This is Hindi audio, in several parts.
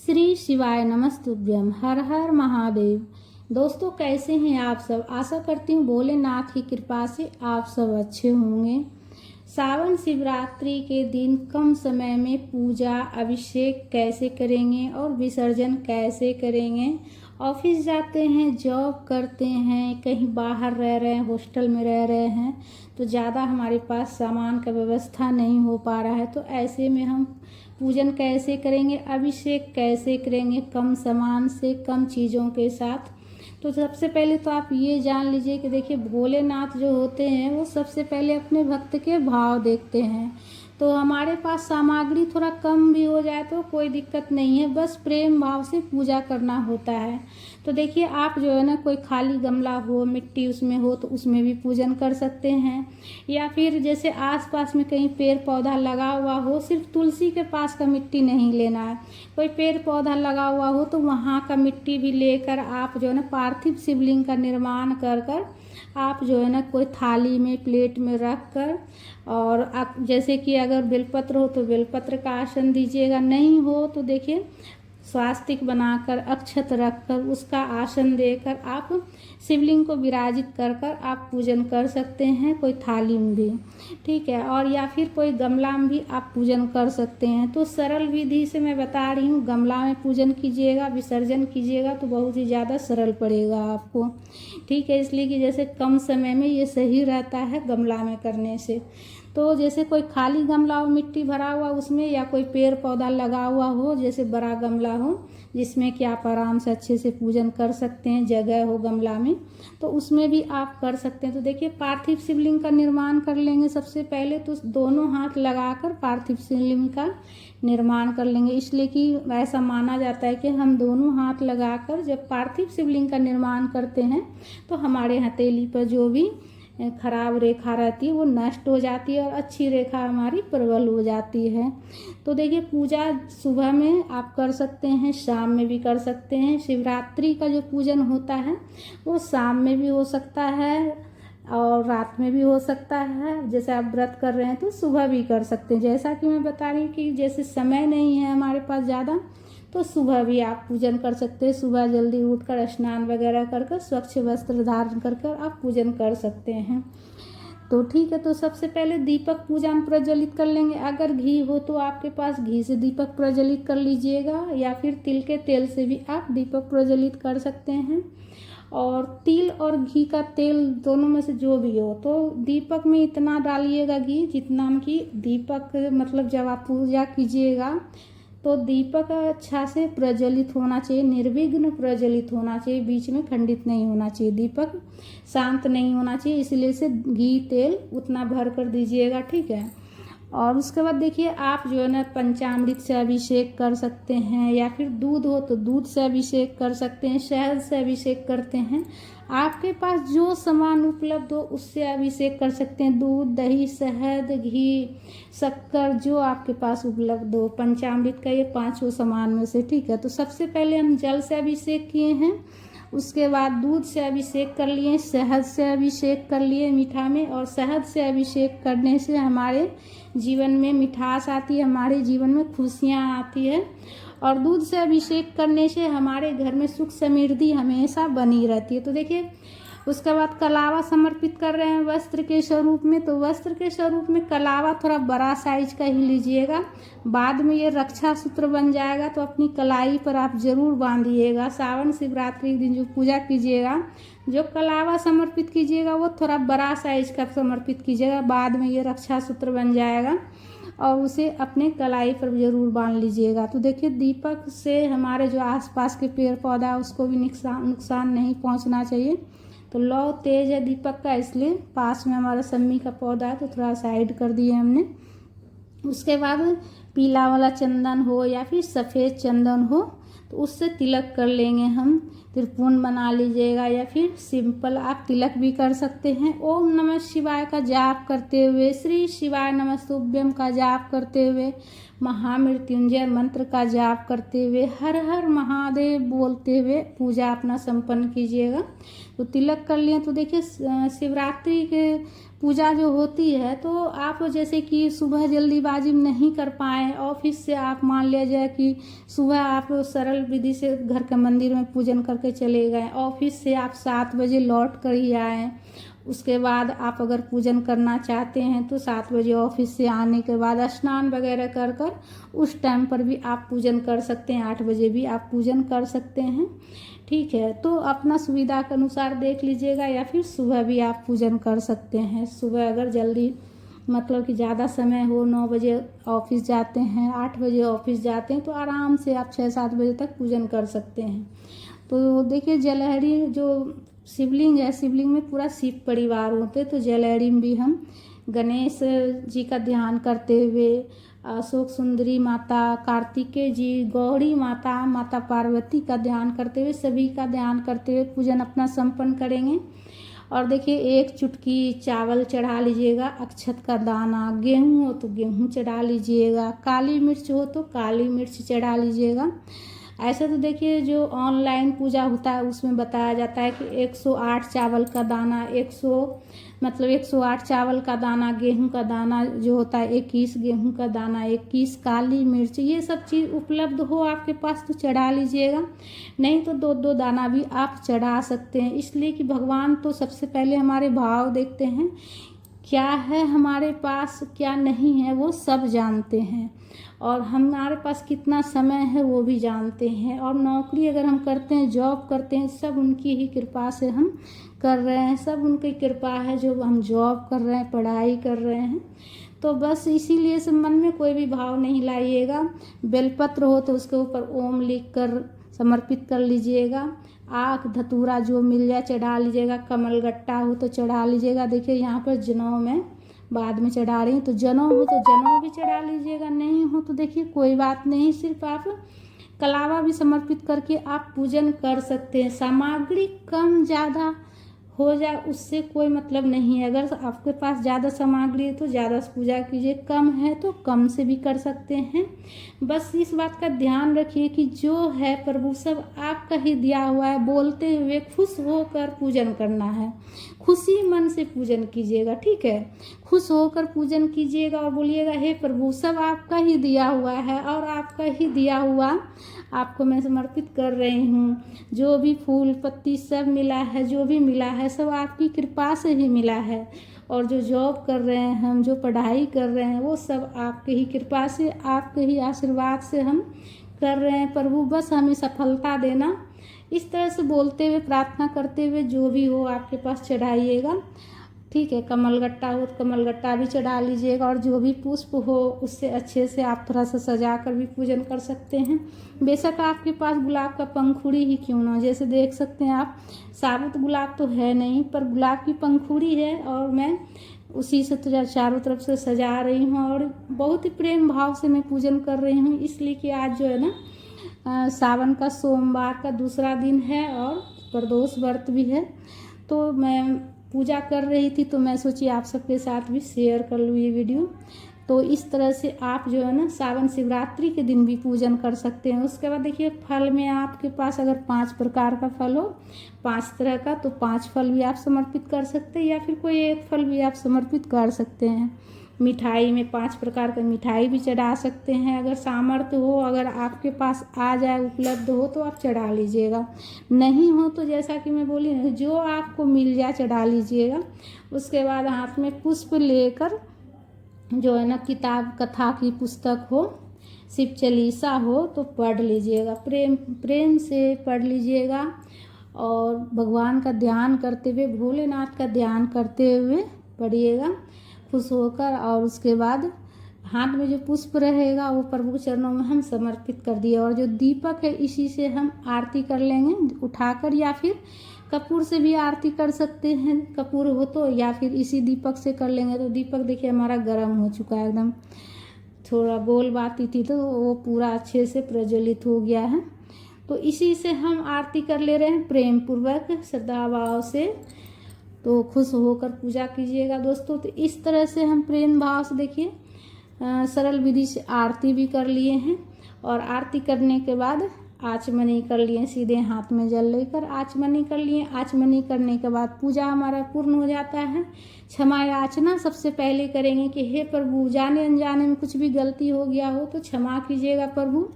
श्री शिवाय नमस्तुभ्यम। हर हर महादेव। दोस्तों, कैसे हैं आप सब? आशा करती हूँ भोलेनाथ की कृपा से आप सब अच्छे होंगे। सावन शिवरात्रि के दिन कम समय में पूजा अभिषेक कैसे करेंगे और विसर्जन कैसे करेंगे। ऑफिस जाते हैं, जॉब करते हैं, कहीं बाहर रह रहे हैं, हॉस्टल में रह रहे हैं, तो ज़्यादा हमारे पास सामान का व्यवस्था नहीं हो पा रहा है। तो ऐसे में हम पूजन कैसे करेंगे, अभिषेक कैसे करेंगे कम सामान से, कम चीज़ों के साथ। तो सबसे पहले तो आप ये जान लीजिए कि देखिए, भोलेनाथ जो होते हैं वो सबसे पहले अपने भक्त के भाव देखते हैं। तो हमारे पास सामग्री थोड़ा कम भी हो जाए तो कोई दिक्कत नहीं है, बस प्रेम भाव से पूजा करना होता है। तो देखिए, आप जो है ना, कोई खाली गमला हो, मिट्टी उसमें हो तो उसमें भी पूजन कर सकते हैं। या फिर जैसे आसपास में कहीं पेड़ पौधा लगा हुआ हो, सिर्फ तुलसी के पास का मिट्टी नहीं लेना है, कोई पेड़ पौधा लगा हुआ हो तो वहाँ का मिट्टी भी लेकर आप जो है ना, पार्थिव शिवलिंग का निर्माण कर कर आप जो है ना, कोई थाली में, प्लेट में रख कर, और आप जैसे कि अगर बेलपत्र हो तो बेलपत्र का आसन दीजिएगा, नहीं हो तो देखिए स्वास्तिक बनाकर, अक्षत रखकर, उसका आसन देकर आप शिवलिंग को विराजित कर कर आप पूजन कर सकते हैं, कोई थाली में भी, ठीक है। और या फिर कोई गमला में भी आप पूजन कर सकते हैं। तो सरल विधि से मैं बता रही हूँ, गमला में पूजन कीजिएगा, विसर्जन कीजिएगा तो बहुत ही ज़्यादा सरल पड़ेगा आपको, ठीक है। इसलिए कि जैसे कम समय में ये सही रहता है गमला में करने से। तो जैसे कोई खाली गमला हो, मिट्टी भरा हुआ उसमें, या कोई पेड़ पौधा लगा हुआ हो, जैसे बड़ा गमला हो जिसमें कि आप आराम से अच्छे से पूजन कर सकते हैं, जगह हो गमला में, तो उसमें भी आप कर सकते हैं। तो देखिए, पार्थिव शिवलिंग का निर्माण कर लेंगे सबसे पहले, तो दोनों हाथ लगाकर पार्थिव शिवलिंग का निर्माण कर लेंगे। इसलिए कि ऐसा माना जाता है कि हम दोनों हाथ लगाकर जब पार्थिव शिवलिंग का निर्माण करते हैं तो हमारे हथेली पर जो भी खराब रेखा रहती है वो नष्ट हो जाती है और अच्छी रेखा हमारी प्रबल हो जाती है। तो देखिए, पूजा सुबह में आप कर सकते हैं, शाम में भी कर सकते हैं। शिवरात्रि का जो पूजन होता है वो शाम में भी हो सकता है और रात में भी हो सकता है। जैसे आप व्रत कर रहे हैं तो सुबह भी कर सकते हैं। जैसा कि मैं बता रही हूँ कि जैसे समय नहीं है हमारे पास ज़्यादा, तो सुबह भी आप पूजन कर सकते हैं। सुबह जल्दी उठकर स्नान वगैरह कर कर, स्वच्छ वस्त्र धारण कर कर आप पूजन कर सकते हैं। तो ठीक है, तो सबसे पहले दीपक पूजा में प्रज्वलित कर लेंगे। अगर घी हो तो आपके पास घी से दीपक प्रज्वलित कर लीजिएगा, या फिर तिल के तेल से भी आप दीपक प्रज्वलित कर सकते हैं। और तिल और घी का तेल दोनों में से जो भी हो, तो दीपक में इतना डालिएगा घी जितना कि दीपक, मतलब जब आप पूजा कीजिएगा तो दीपक अच्छा से प्रज्वलित होना चाहिए, निर्विघ्न प्रज्वलित होना चाहिए, बीच में खंडित नहीं होना चाहिए, दीपक शांत नहीं होना चाहिए। इसलिए से घी तेल उतना भर कर दीजिएगा, ठीक है। और उसके बाद देखिए, आप जो है ना, पंचामृत से अभिषेक कर सकते हैं, या फिर दूध हो तो दूध से अभिषेक कर सकते हैं, शहद से अभिषेक करते हैं। आपके पास जो सामान उपलब्ध हो उससे अभिषेक कर सकते हैं। दूध, दही, शहद, घी, शक्कर, जो आपके पास उपलब्ध हो, पंचामृत का ये पांचों सामान में से, ठीक है। तो सबसे पहले हम जल से अभिषेक किए हैं, उसके बाद दूध से अभिषेक कर लिए, शहद से अभिषेक कर लिए मीठा में, और शहद से अभिषेक करने से हमारे जीवन में मिठास आती है, हमारे जीवन में खुशियाँ आती है। और दूध से अभिषेक करने से हमारे घर में सुख समृद्धि हमेशा बनी रहती है। तो देखिए, उसके बाद कलावा समर्पित कर रहे हैं वस्त्र के स्वरूप में, तो वस्त्र के स्वरूप में कलावा थोड़ा बड़ा साइज का ही लीजिएगा। बाद में ये रक्षा सूत्र बन जाएगा तो अपनी कलाई पर आप जरूर बांधिएगा। सावन शिवरात्रि के दिन जो पूजा कीजिएगा, जो कलावा समर्पित कीजिएगा वो थोड़ा बड़ा साइज का समर्पित कीजिएगा, बाद में ये रक्षा सूत्र बन जाएगा और उसे अपने कलाई पर जरूर बांध लीजिएगा। तो देखिए, दीपक से हमारे जो आसपास के पेड़ पौधा उसको भी नुकसान नहीं पहुंचना चाहिए। तो लौ तेज है दीपक का, इसलिए पास में हमारा सम्मी का पौधा है तो थोड़ा साइड कर दिए हमने। उसके बाद पीला वाला चंदन हो या फिर सफ़ेद चंदन हो तो उससे तिलक कर लेंगे हम। त्रिपुन बना लीजिएगा, या फिर सिंपल आप तिलक भी कर सकते हैं। ओम नमः शिवाय का जाप करते हुए, श्री शिवाय नमस्तुभ्यम का जाप करते हुए महामृत्युंजय मंत्र का जाप करते हुए, हर हर महादेव बोलते हुए पूजा अपना संपन्न कीजिएगा। तो तिलक कर लिए तो देखिए शिवरात्रि के पूजा जो होती है तो आप जैसे कि सुबह जल्दीबाजी में नहीं कर पाए, ऑफिस से आप मान लिया जाए कि सुबह आप सरल विधि से घर के मंदिर में पूजन करके चले गए, ऑफिस से आप 7 बजे लौट कर ही आए, उसके बाद आप अगर पूजन करना चाहते हैं तो 7 बजे ऑफिस से आने के बाद स्नान वगैरह कर कर उस टाइम पर भी आप पूजन कर सकते हैं, 8 बजे भी आप पूजन कर सकते हैं। ठीक है, तो अपना सुविधा के अनुसार देख लीजिएगा, या फिर सुबह भी आप पूजन कर सकते हैं। सुबह अगर जल्दी मतलब कि ज़्यादा समय हो, 9 बजे ऑफिस जाते हैं, 8 बजे ऑफिस जाते हैं, तो आराम से आप 6-7 बजे तक पूजन कर सकते हैं। तो देखिए जलहरी जो शिवलिंग है, शिवलिंग में पूरा शिव परिवार होते, तो जलहरी में भी हम गणेश जी का ध्यान करते हुए, अशोक सुंदरी माता, कार्तिकेय जी, गौरी माता, माता पार्वती का ध्यान करते हुए, सभी का ध्यान करते हुए पूजन अपना संपन्न करेंगे। और देखिए 1 चुटकी चावल चढ़ा लीजिएगा, अक्षत का दाना, गेहूँ हो तो गेहूँ चढ़ा लीजिएगा, काली मिर्च हो तो काली मिर्च चढ़ा लीजिएगा। ऐसा तो देखिए जो ऑनलाइन पूजा होता है उसमें बताया जाता है कि 108 चावल का दाना, 108 चावल का दाना, गेहूं का दाना जो होता है 21 गेहूं का दाना, 21 काली मिर्च, ये सब चीज़ उपलब्ध हो आपके पास तो चढ़ा लीजिएगा, नहीं तो 2-2 दाना भी आप चढ़ा सकते हैं। इसलिए कि भगवान तो सबसे पहले हमारे भाव देखते हैं, क्या है हमारे पास क्या नहीं है वो सब जानते हैं, और हमारे पास कितना समय है वो भी जानते हैं, और नौकरी अगर हम करते हैं, जॉब करते हैं, सब उनकी ही कृपा से हम कर रहे हैं, सब उनकी कृपा है जो हम जॉब कर रहे हैं, पढ़ाई कर रहे हैं। तो बस इसीलिए से मन में कोई भी भाव नहीं लाइएगा। बेलपत्र हो तो उसके ऊपर ओम लिख कर समर्पित कर लीजिएगा, आँख धतूरा जो मिल जाए चढ़ा लीजिएगा, कमलगट्टा हो तो चढ़ा लीजिएगा। देखिए यहाँ पर जनेऊ में बाद में चढ़ा रही हूँ, तो जनेऊ हो तो जनेऊ भी चढ़ा लीजिएगा, नहीं हो तो देखिए कोई बात नहीं, सिर्फ आप कलावा भी समर्पित करके आप पूजन कर सकते हैं। सामग्री कम ज़्यादा हो जाए उससे कोई मतलब नहीं है, अगर आपके पास ज़्यादा सामग्री है तो ज़्यादा से पूजा कीजिए, कम है तो कम से भी कर सकते हैं। बस इस बात का ध्यान रखिए कि जो है प्रभु सब आपका ही दिया हुआ है, बोलते हुए खुश होकर पूजन करना है, खुशी मन से पूजन कीजिएगा। ठीक है, खुश होकर पूजन कीजिएगा और बोलिएगा हे प्रभु सब आपका ही दिया हुआ है और आपका ही दिया हुआ आपको मैं समर्पित कर रही हूँ। जो भी फूल पत्ती सब मिला है, जो भी मिला है सब आपकी कृपा से ही मिला है, और जो जॉब कर रहे हैं हम, जो पढ़ाई कर रहे हैं, वो सब आपके ही कृपा से, आपके ही आशीर्वाद से हम कर रहे हैं। प्रभु बस हमें सफलता देना। इस तरह से बोलते हुए प्रार्थना करते हुए जो भी हो आपके पास चढ़ाइएगा। ठीक है, कमलगट्टा हो तो कमलगट्टा भी चढ़ा लीजिएगा, और जो भी पुष्प हो उससे अच्छे से आप थोड़ा सा सजा कर भी पूजन कर सकते हैं। बेशक आपके पास गुलाब का पंखुड़ी ही क्यों ना, जैसे देख सकते हैं आप, साबुत गुलाब तो है नहीं पर गुलाब की पंखुड़ी है, और मैं उसी से तो चारों तरफ से सजा रही हूँ, और बहुत ही प्रेम भाव से मैं पूजन कर रही हूँ। इसलिए कि आज जो है ना सावन का सोमवार का दूसरा दिन है और प्रदोष व्रत भी है, तो मैं पूजा कर रही थी तो मैं सोची आप सबके साथ भी शेयर कर लूँ ये वीडियो। तो इस तरह से आप जो है ना सावन शिवरात्रि के दिन भी पूजन कर सकते हैं। उसके बाद देखिए फल में आपके पास अगर 5 प्रकार का फल हो, 5 तरह का, तो 5 फल भी आप समर्पित कर सकते हैं, या फिर कोई एक फल भी आप समर्पित कर सकते हैं। मिठाई में 5 प्रकार का मिठाई भी चढ़ा सकते हैं, अगर सामर्थ्य हो, अगर आपके पास आ जाए, उपलब्ध हो तो आप चढ़ा लीजिएगा, नहीं हो तो जैसा कि मैं बोली जो आपको मिल जाए चढ़ा लीजिएगा। उसके बाद हाथ में पुष्प लेकर जो है ना किताब कथा की पुस्तक हो, शिव चालीसा हो तो पढ़ लीजिएगा, प्रेम से पढ़ लीजिएगा, और भगवान का ध्यान करते हुए, भोलेनाथ का ध्यान करते हुए पढ़िएगा खुश होकर। और उसके बाद हाथ में जो पुष्प रहेगा वो प्रभु चरणों में हम समर्पित कर दिए, और जो दीपक है इसी से हम आरती कर लेंगे उठाकर, या फिर कपूर से भी आरती कर सकते हैं, कपूर हो तो, या फिर इसी दीपक से कर लेंगे। तो दीपक देखिए हमारा गर्म हो चुका है एकदम, थोड़ा बोल बाती थी तो वो पूरा अच्छे से प्रज्वलित हो गया है। तो इसी से हम आरती कर ले रहे हैं प्रेम पूर्वक श्रद्धा भाव से, तो खुश होकर पूजा कीजिएगा दोस्तों। तो इस तरह से हम प्रेम भाव से देखिए सरल विधि से आरती भी कर लिए हैं। और आरती करने के बाद आचमनी कर लिए, सीधे हाथ में जल लेकर आचमनी कर लिए। आचमनी करने के बाद पूजा हमारा पूर्ण हो जाता है। क्षमा याचना सबसे पहले करेंगे कि हे प्रभु, जाने अनजाने में कुछ भी गलती हो गया हो तो क्षमा कीजिएगा प्रभु,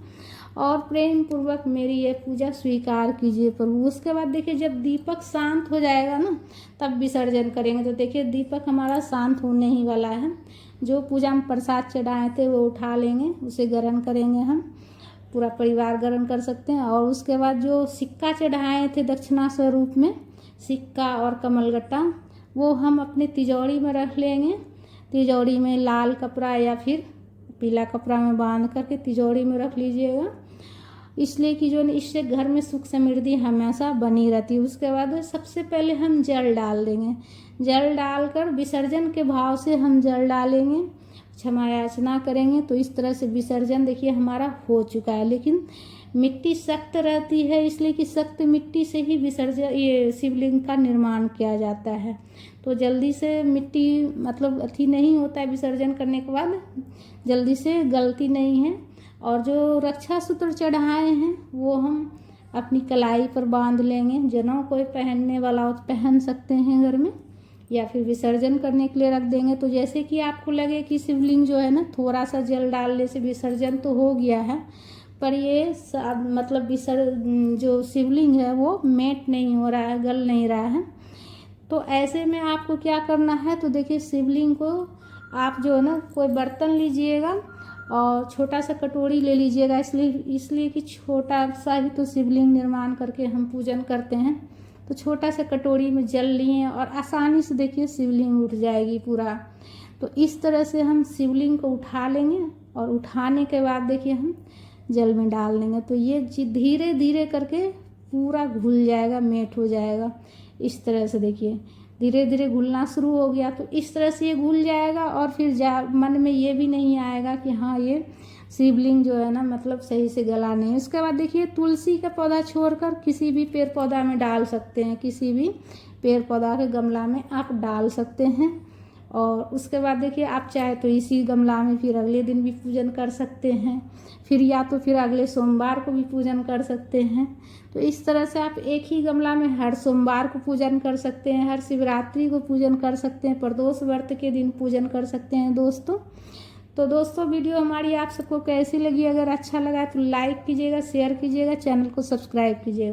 और प्रेम पूर्वक मेरी ये पूजा स्वीकार कीजिए प्रभु। उसके बाद देखिए जब दीपक शांत हो जाएगा ना, तब विसर्जन करेंगे। तो देखिए दीपक हमारा शांत होने ही वाला है। जो पूजा में प्रसाद चढ़ाए थे वो उठा लेंगे, उसे ग्रहण करेंगे हम, पूरा परिवार ग्रहण कर सकते हैं। और उसके बाद जो सिक्का चढ़ाए थे दक्षिणा स्वरूप में, सिक्का और कमलगट्टा, वो हम अपने तिजोरी में रख लेंगे। तिजोरी में लाल कपड़ा या फिर पीला कपड़ा में बांध करके तिजोरी में रख लीजिएगा, इसलिए कि जो इससे घर में सुख समृद्धि हमेशा बनी रहती है। उसके बाद सबसे पहले हम जल डाल देंगे। जल डालकर विसर्जन के भाव से हम जल डालेंगे, क्षमा याचना करेंगे। तो इस तरह से विसर्जन देखिए हमारा हो चुका है। लेकिन मिट्टी सख्त रहती है, इसलिए कि सख्त मिट्टी से ही विसर्जन ये शिवलिंग का निर्माण किया जाता है। तो जल्दी से मिट्टी मतलब अथी नहीं होता है, विसर्जन करने के बाद जल्दी से गलती नहीं है। और जो रक्षा सूत्र चढ़ाए हैं वो हम अपनी कलाई पर बांध लेंगे। जनों कोई पहनने वाला हो तो पहन सकते हैं घर में, या फिर विसर्जन करने के लिए रख देंगे। तो जैसे कि आपको लगे कि शिवलिंग जो है ना, थोड़ा सा जल डालने से विसर्जन तो हो गया है, पर ये मतलब जो शिवलिंग है वो मेट नहीं हो रहा है, गल नहीं रहा है। तो ऐसे में आपको क्या करना है, तो देखिए शिवलिंग को आप जो है ना कोई बर्तन लीजिएगा और छोटा सा कटोरी ले लीजिएगा, इसलिए कि छोटा सा ही तो शिवलिंग निर्माण करके हम पूजन करते हैं। तो छोटा सा कटोरी में जल लिए और आसानी से देखिए शिवलिंग उठ जाएगी पूरा। तो इस तरह से हम शिवलिंग को उठा लेंगे, और उठाने के बाद देखिए हम जल में डाल देंगे। तो ये धीरे धीरे करके पूरा घुल जाएगा, मेट हो जाएगा। इस तरह से देखिए धीरे धीरे घुलना शुरू हो गया। तो इस तरह से ये घुल जाएगा, और फिर मन में ये भी नहीं आएगा कि हाँ ये शिवलिंग जो है ना मतलब सही से गला नहीं। उसके बाद देखिए तुलसी का पौधा छोड़कर किसी भी पेड़ पौधा में डाल सकते हैं, किसी भी पेड़ पौधा के गमला में आप डाल सकते हैं। और उसके बाद देखिए आप चाहे तो इसी गमला में फिर अगले दिन भी पूजन कर सकते हैं, फिर या तो फिर अगले सोमवार को भी पूजन कर सकते हैं। तो इस तरह से आप एक ही गमला में हर सोमवार को पूजन कर सकते हैं, हर शिवरात्रि को पूजन कर सकते हैं, प्रदोष व्रत के दिन पूजन कर सकते हैं दोस्तों। तो दोस्तों वीडियो हमारी आप सबको कैसी लगी? अगर अच्छा लगा तो लाइक कीजिएगा, शेयर कीजिएगा, चैनल को सब्सक्राइब कीजिएगा।